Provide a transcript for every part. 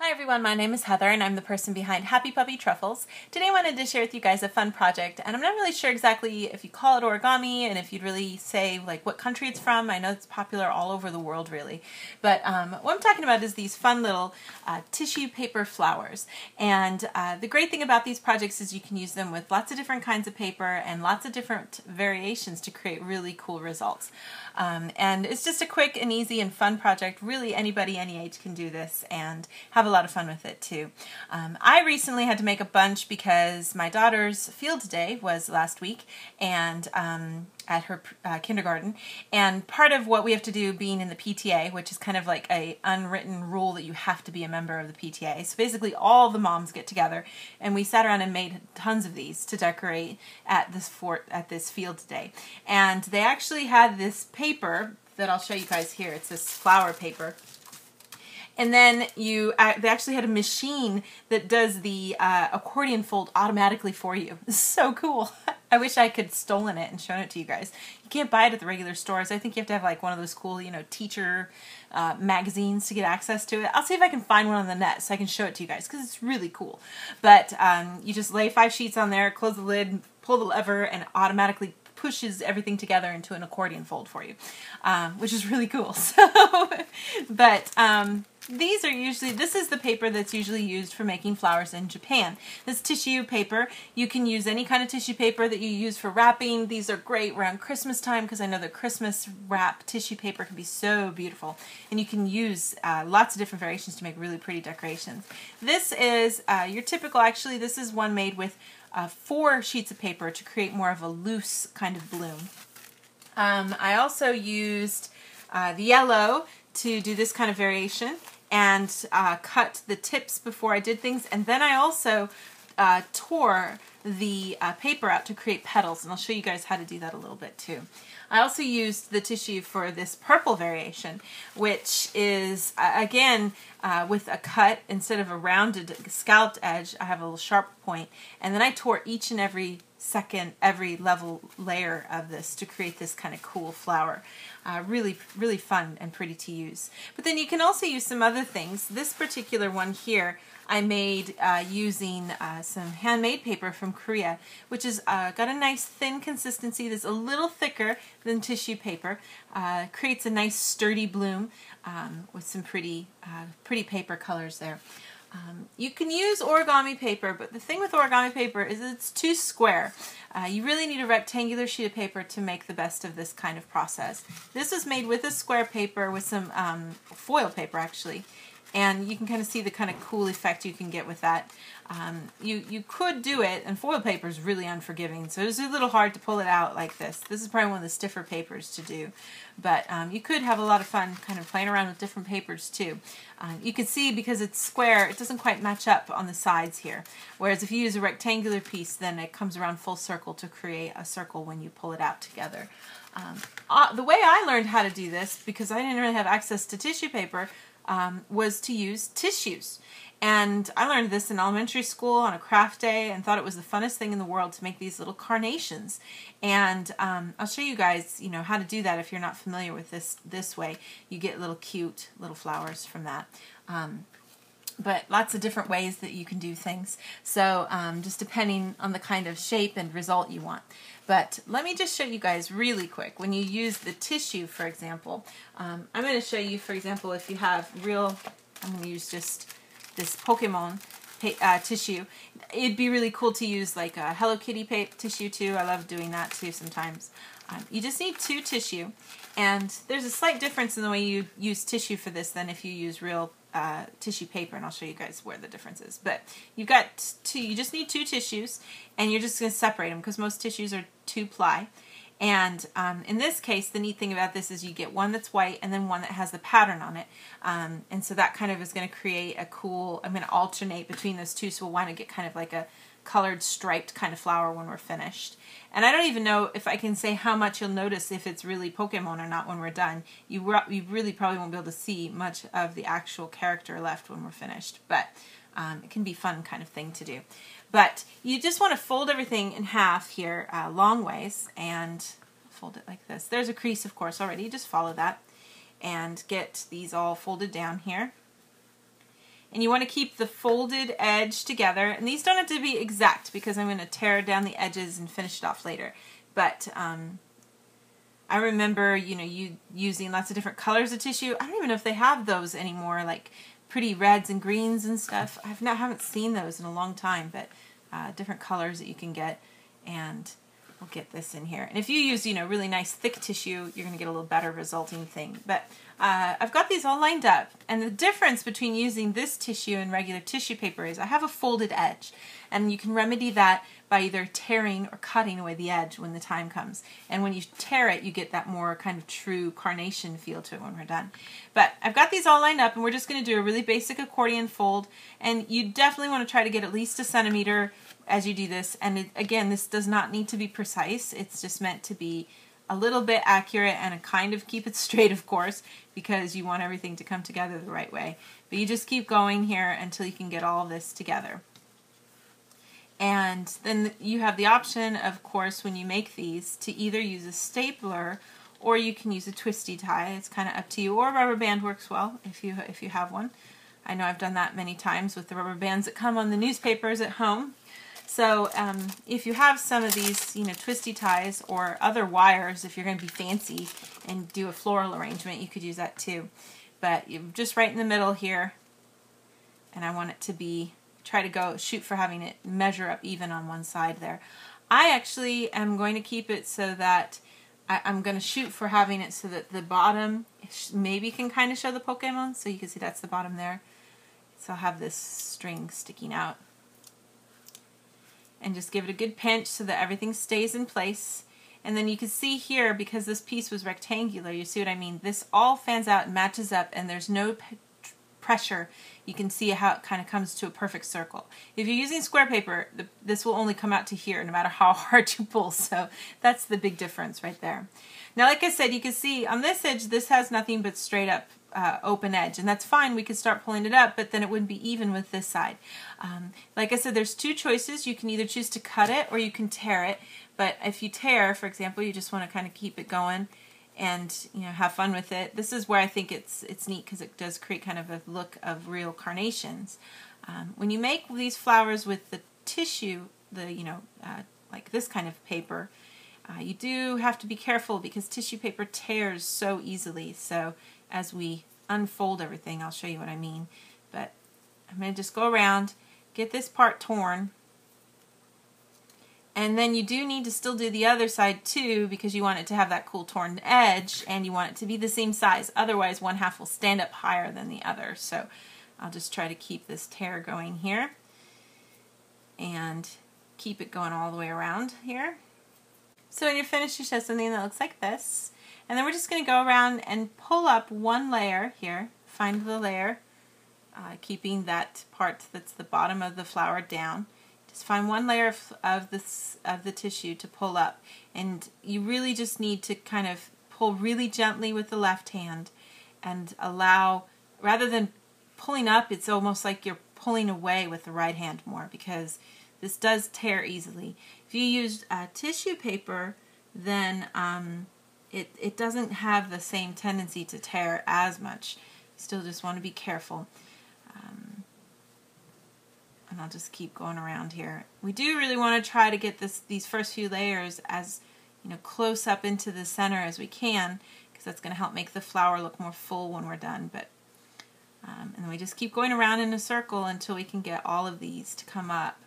Hi everyone, my name is Heather and I'm the person behind Happy Puppy Truffles. Today I wanted to share with you guys a fun project, and I'm not really sure exactly if you call it origami and if you'd really say like what country it's from. I know it's popular all over the world really, but what I'm talking about is these fun little tissue paper flowers. And the great thing about these projects is you can use them with lots of different kinds of paper and lots of different variations to create really cool results. And it's just a quick and easy and fun project. Really anybody any age can do this and have a lot of fun with it too. I recently had to make a bunch because my daughter's field day was last week and at her kindergarten, and part of what we have to do being in the PTA, which is kind of like a unwritten rule that you have to be a member of the PTA. So basically all the moms get together and we sat around and made tons of these to decorate at this field day. And they actually had this paper that I'll show you guys here. It's this flower paper. And then they actually had a machine that does the accordion fold automatically for you. It's so cool. I wish I could have stolen it and shown it to you guys. You can't buy it at the regular stores. I think you have to have like one of those cool, teacher magazines to get access to it. I'll see if I can find one on the net so I can show it to you guys because it's really cool. But you just lay 5 sheets on there, close the lid, pull the lever, and it automatically pushes everything together into an accordion fold for you, which is really cool. So, but this is the paper that's usually used for making flowers in Japan. This tissue paper, you can use any kind of tissue paper that you use for wrapping. These are great around Christmas time because I know that Christmas wrap tissue paper can be so beautiful. And you can use lots of different variations to make really pretty decorations. This is your typical, actually, this is one made with 4 sheets of paper to create more of a loose kind of bloom. I also used the yellow to do this kind of variation and cut the tips before I did things, and then I also tore the paper out to create petals, and I'll show you guys how to do that a little bit too. I also used the tissue for this purple variation, which is, again, with a cut, instead of a rounded scalloped edge, I have a little sharp point, and then I tore each and every level layer of this to create this kind of cool flower. Really, really fun and pretty to use. But then you can also use some other things. This particular one here I made using some handmade paper from Korea, which is got a nice thin consistency that's a little thicker than tissue paper. Creates a nice sturdy bloom with some pretty paper colors there. You can use origami paper, but the thing with origami paper is it's too square. You really need a rectangular sheet of paper to make the best of this kind of process. This was made with a square paper with some foil paper actually, and you can kind of see the kind of cool effect you can get with that. You could do it, and foil paper is really unforgiving, so it's a little hard to pull it out like this. This is probably one of the stiffer papers to do, but you could have a lot of fun kind of playing around with different papers too. You can see because it's square, it doesn't quite match up on the sides here, whereas if you use a rectangular piece, then it comes around full circle to create a circle when you pull it out together. The way I learned how to do this, because I didn't really have access to tissue paper, was to use tissues. And I learned this in elementary school on a craft day and thought it was the funnest thing in the world to make these little carnations. And I'll show you guys, how to do that if you're not familiar with this way. You get little cute little flowers from that. But lots of different ways that you can do things. So just depending on the kind of shape and result you want. But let me just show you guys really quick. When you use the tissue, for example, I'm going to show you, for example, if you have I'm going to use just this Pokemon tissue. It'd be really cool to use like a Hello Kitty tissue too. I love doing that too sometimes. You just need 2 tissue, and there's a slight difference in the way you use tissue for this than if you use real tissue paper, and I'll show you guys where the difference is. But you just need 2 tissues, and you're just going to separate them because most tissues are 2-ply. And in this case, the neat thing about this is you get one that's white and then one that has the pattern on it. And so that kind of is going to create a cool, I'm going to alternate between those two, so we'll want to get kind of like a colored striped kind of flower when we're finished. And I don't even know if I can say how much you'll notice if it's really Pokemon or not when we're done. You really probably won't be able to see much of the actual character left when we're finished, but it can be a fun kind of thing to do. But you just want to fold everything in half here long ways and fold it like this. There's a crease, of course, already. You just follow that and get these all folded down here. And you want to keep the folded edge together. And these don't have to be exact because I'm going to tear down the edges and finish it off later. But I remember, you using lots of different colors of tissue. I don't even know if they have those anymore, like pretty reds and greens and stuff. Haven't seen those in a long time, but different colors that you can get. And we'll get this in here. And if you use, really nice thick tissue, you're going to get a little better resulting thing. But I've got these all lined up. And the difference between using this tissue and regular tissue paper is I have a folded edge. And you can remedy that by either tearing or cutting away the edge when the time comes. And when you tear it, you get that more kind of true carnation feel to it when we're done. But I've got these all lined up, and we're just going to do a really basic accordion fold. And you definitely want to try to get at least 1 centimeter as you do this. And again, this does not need to be precise. It's just meant to be a little bit accurate and kind of keep it straight, of course, because you want everything to come together the right way. But you just keep going here until you can get all of this together. And then you have the option, of course, when you make these, to either use a stapler or you can use a twisty tie. It's kind of up to you. Or a rubber band works well if you have one. I know I've done that many times with the rubber bands that come on the newspapers at home. So if you have some of these, twisty ties or other wires, if you're going to be fancy and do a floral arrangement, you could use that too. But you're just right in the middle here, and I want it to be, shoot for having it measure up even on one side there. I actually am going to keep it so that I'm going to shoot for having it so that the bottom maybe can kind of show the Pokemon, so you can see that's the bottom there. So I'll have this string sticking out. And just give it a good pinch so that everything stays in place. And then you can see here, because this piece was rectangular, you see what I mean? This all fans out and matches up, and there's no pressure. You can see how it kind of comes to a perfect circle. If you're using square paper, this will only come out to here, no matter how hard you pull. So that's the big difference right there. Now, like I said, you can see on this edge, this has nothing but straight up open edge, and that's fine. We could start pulling it up, but then it wouldn't be even with this side. Like I said, there's two choices. You can either choose to cut it or you can tear it. But if you tear, for example, you just want to kind of keep it going and have fun with it. This is where I think it's neat, because it does create kind of a look of real carnations. When you make these flowers with the tissue, like this kind of paper, you do have to be careful because tissue paper tears so easily. So as we unfold everything, I'll show you what I mean. But I'm going to just go around, get this part torn, and then you do need to still do the other side too, because you want it to have that cool torn edge, and you want it to be the same size. Otherwise, one half will stand up higher than the other. So I'll just try to keep this tear going here and keep it going all the way around here. So when you're finished, you show something that looks like this. And then we're just going to go around and pull up one layer here. Find the layer, keeping that part that's the bottom of the flower down. Just find one layer of the tissue to pull up. And you really just need to kind of pull really gently with the left hand and allow, rather than pulling up, it's almost like you're pulling away with the right hand more, because this does tear easily. If you use tissue paper, then it doesn't have the same tendency to tear as much. You still just want to be careful. And I'll just keep going around here. We do really want to try to get these first few layers as close up into the center as we can, because that's going to help make the flower look more full when we're done. But and then we just keep going around in a circle until we can get all of these to come up.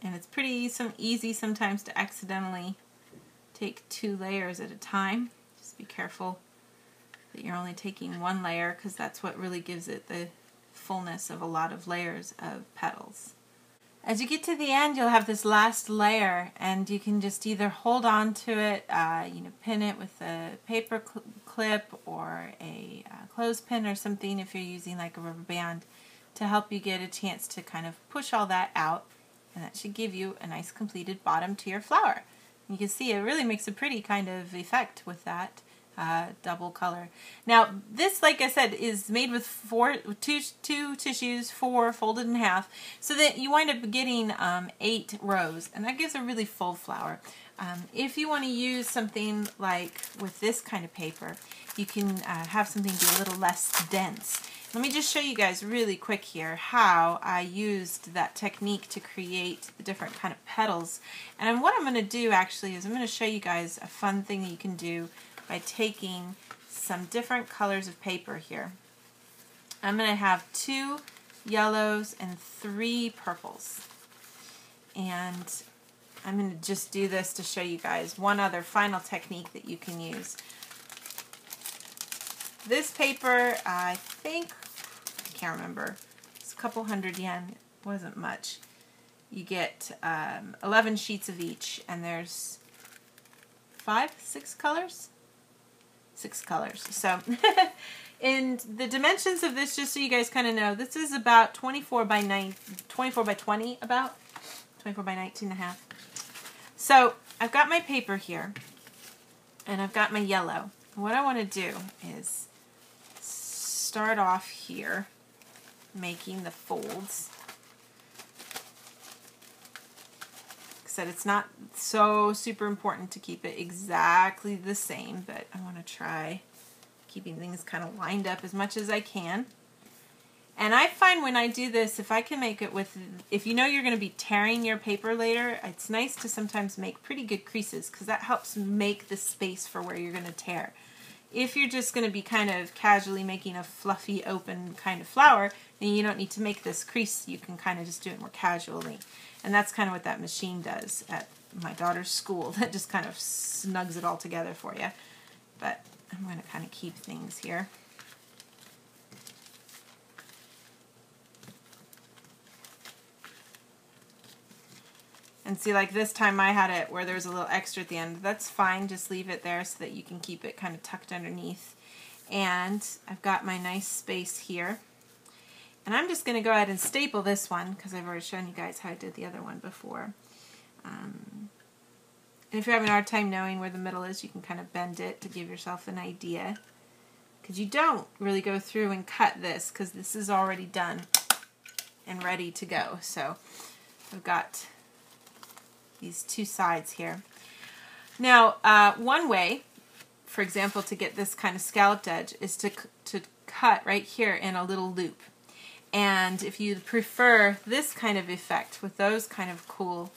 And it's pretty easy sometimes to accidentally take 2 layers at a time. Just be careful that you're only taking 1 layer, because that's what really gives it the fullness of a lot of layers of petals. As you get to the end, you'll have this last layer, and you can just either hold on to it, pin it with a paper clip or a clothespin or something if you're using like a rubber band, to help you get a chance to kind of push all that out. And that should give you a nice completed bottom to your flower. You can see it really makes a pretty kind of effect with that. double color. Now this, like I said, is made with two tissues, 4 folded in half, so that you wind up getting 8 rows, and that gives a really full flower. If you want to use something like with this kind of paper, you can have something be a little less dense. Let me just show you guys really quick here how I used that technique to create the different kind of petals. And what I'm going to do actually is I'm going to show you guys a fun thing that you can do by taking some different colors of paper here. I'm going to have 2 yellows and 3 purples. And I'm going to just do this to show you guys one other final technique that you can use. This paper, I think, I can't remember, it's a couple hundred yen, it wasn't much. You get 11 sheets of each, and there's 6 colors? 6 colors. So, in the dimensions of this, just so you guys kind of know, this is about 24 by 20, about 24 by 19 and a half. So, I've got my paper here, and I've got my yellow. What I want to do is start off here making the folds. Like I said, it's not so super important to keep it exactly the same, but I want to try keeping things kind of lined up as much as I can. And I find when I do this, if I can make it with, if you know you're going to be tearing your paper later, it's nice to sometimes make pretty good creases, because that helps make the space for where you're going to tear. If you're just going to be kind of casually making a fluffy, open kind of flower, then you don't need to make this crease. You can kind of just do it more casually. And that's kind of what that machine does at my daughter's school. That just kind of snugs it all together for you. But I'm going to kind of keep things here. And see, like this time I had it where there's a little extra at the end. That's fine, just leave it there so that you can keep it kind of tucked underneath. And I've got my nice space here. And I'm just going to go ahead and staple this one, because I've already shown you guys how I did the other one before. And if you're having a hard time knowing where the middle is, you can kind of bend it to give yourself an idea. Because you don't really go through and cut this, because this is already done and ready to go. So I've got these 2 sides here. Now, one way, for example, to get this kind of scalloped edge is to cut right here in a little loop. And if you prefer this kind of effect with those kind of cool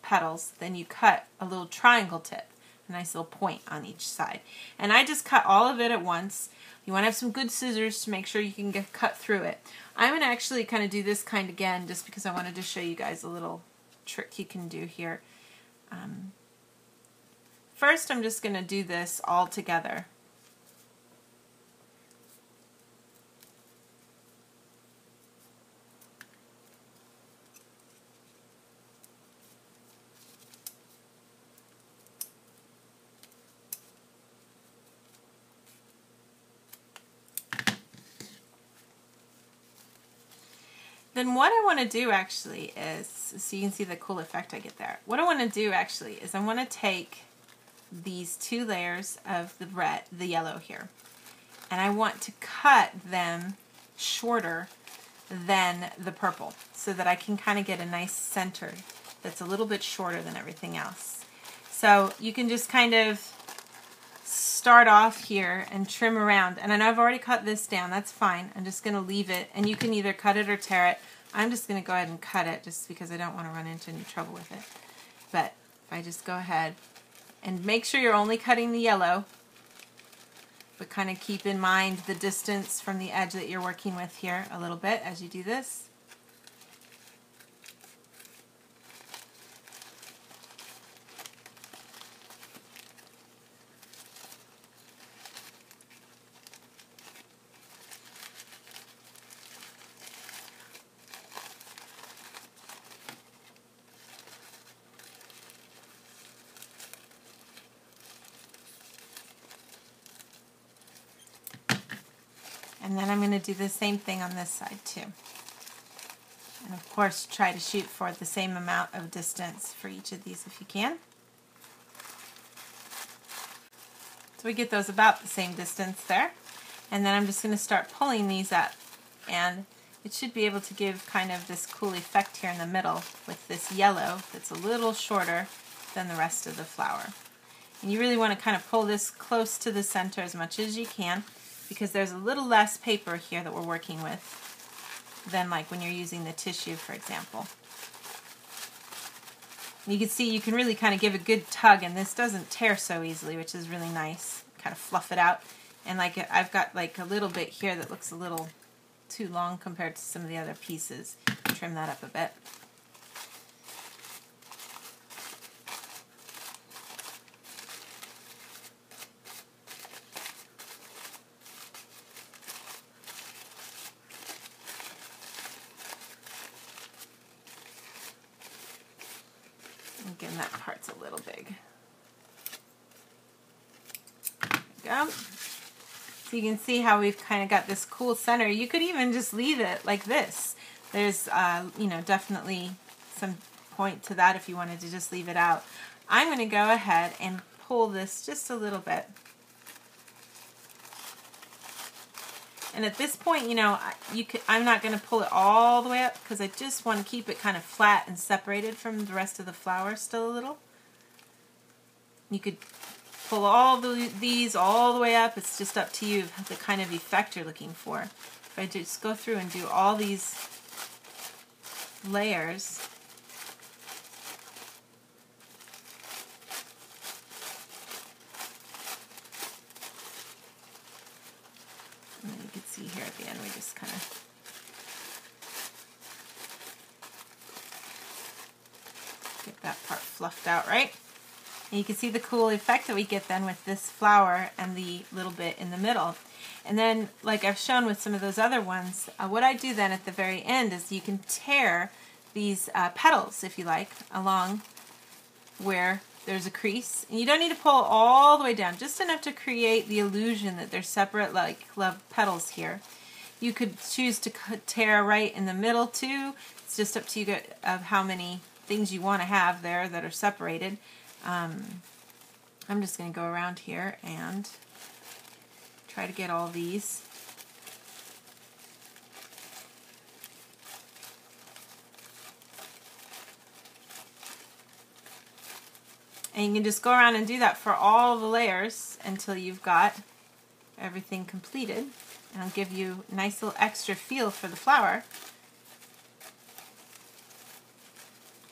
petals, then you cut a little triangle tip, a nice little point on each side. And I just cut all of it at once. You want to have some good scissors to make sure you can get cut through it. I'm going to actually kind of do this kind again just because I wanted to show you guys a little trick you can do here. First, I'm just going to do this all together. Then what I want to do actually is, so you can see the cool effect I get there. What I want to do actually is I want to take these 2 layers of the yellow here, and I want to cut them shorter than the purple so that I can kind of get a nice center that's a little bit shorter than everything else. So you can just kind of start off here and trim around. And I know I've already cut this down, that's fine. I'm just going to leave it, and you can either cut it or tear it. I'm just going to go ahead and cut it just because I don't want to run into any trouble with it. But if I just go ahead and make sure you're only cutting the yellow, but kind of keep in mind the distance from the edge that you're working with here a little bit as you do this. And then I'm going to do the same thing on this side too. And of course, try to shoot for the same amount of distance for each of these if you can. So we get those about the same distance there. And then I'm just going to start pulling these up. And it should be able to give kind of this cool effect here in the middle with this yellow that's a little shorter than the rest of the flower. And you really want to kind of pull this close to the center as much as you can, because there's a little less paper here that we're working with than like when you're using the tissue, for example. You can see you can really kind of give a good tug, and this doesn't tear so easily, which is really nice. Kind of fluff it out. And like I've got like a little bit here that looks a little too long compared to some of the other pieces. Trim that up a bit. Again, that part's a little big. There we go. So you can see how we've kind of got this cool center. You could even just leave it like this. There's, you know, definitely some point to that if you wanted to just leave it out. I'm going to go ahead and pull this just a little bit. And at this point, you know, I'm not going to pull it all the way up because I just want to keep it kind of flat and separated from the rest of the flower still a little. You could pull all these all the way up. It's just up to you the kind of effect you're looking for. If I just go through and do all these layers, and then you can see here at the end we just kind of get that part fluffed out, right? And you can see the cool effect that we get then with this flower and the little bit in the middle. And then, like I've shown with some of those other ones, what I do then at the very end is you can tear these petals, if you like, along where there's a crease. And you don't need to pull all the way down, just enough to create the illusion that they're separate, like love petals here. You could choose to tear right in the middle too. It's just up to you of how many things you want to have there that are separated. I'm just going to go around here and try to get all these. And you can just go around and do that for all the layers until you've got everything completed. And it'll give you a nice little extra feel for the flower.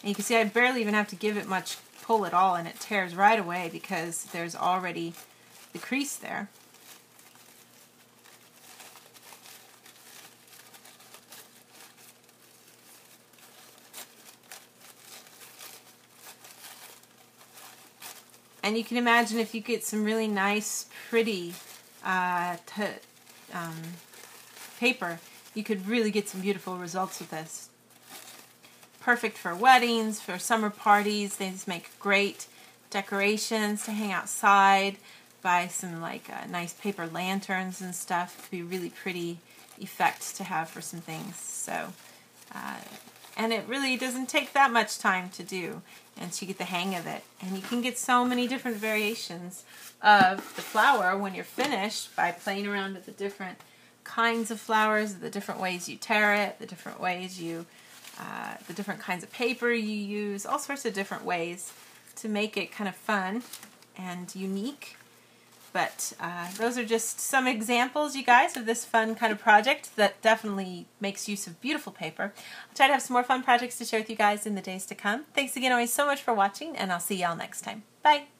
And you can see I barely even have to give it much pull at all, and it tears right away because there's already the crease there. And you can imagine if you get some really nice, pretty paper, you could really get some beautiful results with this. Perfect for weddings, for summer parties. They just make great decorations to hang outside. Buy some like nice paper lanterns and stuff. It could be really pretty effect to have for some things. So, and it really doesn't take that much time to do, and you get the hang of it. And you can get so many different variations of the flower when you're finished by playing around with the different kinds of flowers, the different ways you tear it, the different ways you the different kinds of paper you use, all sorts of different ways to make it kind of fun and unique. But those are just some examples, you guys, of this fun kind of project that definitely makes use of beautiful paper. I'll try to have some more fun projects to share with you guys in the days to come. Thanks again always so much for watching, and I'll see y'all next time. Bye!